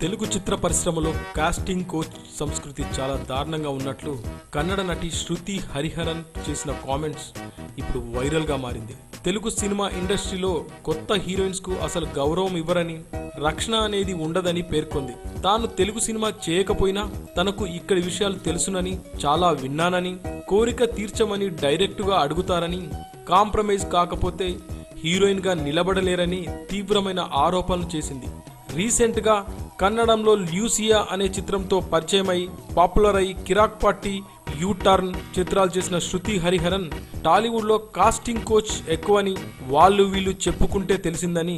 తెలుగు చిత్ర పరిశ్రమలో casting coach సంస్కృతి చాలా దారుణంగా ఉన్నట్లు కన్నడ నటి శృతి హరిహరన్ చేసిన కామెంట్స్ ఇప్పుడు వైరల్గా మారింది. తెలుగు సినిమా ఇండస్ట్రీలో కొత్త హీరోయిన్స్ కు అసలు గౌరవం ఇవ్వరని, రక్షణ అనేది ఉండదని పేర్కొంది. తాను తెలుగు సినిమా చేయకపోయినా తనకు ఇక్కడి విషయాలు తెలుసునని, చాలా విన్నానని, కోరిక తీర్చమని డైరెక్టుగా అడుగుతారని, కాంప్రమైజ్ కాకపోతే హీరోయిన్ గా నిలబడలేరని తీవ్రమైన ఆరోపణలు చేసింది. రీసెంట్ గా కన్నడంలో ల్యూసియా అనే చిత్రంతో పరిచయమై పాపులర్ అయి కిరాక్ పార్టీ, యూ టర్న్ చిత్రాలు చేసిన శృతి హరిహరన్ టాలీవుడ్ లో కాస్టింగ్ కోచ్ ఎక్కువని వాళ్ళు వీళ్ళు చెప్పుకుంటే తెలిసిందని,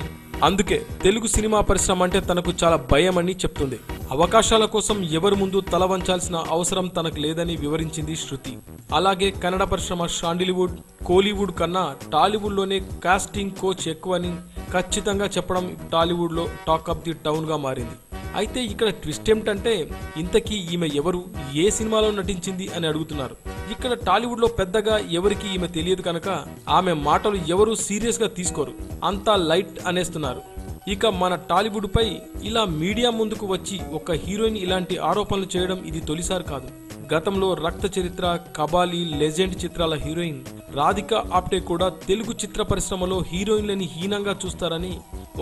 అందుకే తెలుగు సినిమా పరిశ్రమ అంటే తనకు చాలా భయమని చెప్తుంది. అవకాశాల కోసం ఎవరి ముందు తల వంచాల్సిన అవసరం తనకు లేదని వివరించింది శృతి. అలాగే కన్నడ పరిశ్రమ శాండిలీవుడ్, కోలీవుడ్ కన్నా టాలీవుడ్ లోనే కాస్టింగ్ కోచ్ ఎక్కువని ఖచ్చితంగా చెప్పడం టాలీవుడ్ లో టాక్ ఆఫ్ ది టౌన్ గా మారింది. అయితే ఇక్కడ ట్విస్ట్ ఏమిటంటే, ఇంతకీ ఈమె ఎవరు, ఏ సినిమాలో నటించింది అని అడుగుతున్నారు. ఇక్కడ టాలీవుడ్ లో పెద్దగా ఎవరికి ఈమె తెలియదు కనుక ఆమె మాటలు ఎవరు సీరియస్ గా తీసుకోరు, అంతా లైట్ అనేస్తున్నారు. ఇక మన టాలీవుడ్ పై ఇలా మీడియా ముందుకు వచ్చి ఒక హీరోయిన్ ఇలాంటి ఆరోపణలు చేయడం ఇది తొలిసారి కాదు. గతంలో రక్త చరిత్ర, కబాలి, లెజెండ్ చిత్రాల హీరోయిన్ రాధికా ఆప్టే కూడా తెలుగు చిత్ర పరిశ్రమలో హీరోయిన్లని హీనంగా చూస్తారని,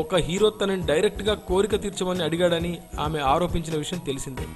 ఒక హీరో తనని డైరెక్ట్ గా కోరిక తీర్చమని అడిగాడని ఆమె ఆరోపించిన విషయం తెలిసిందే.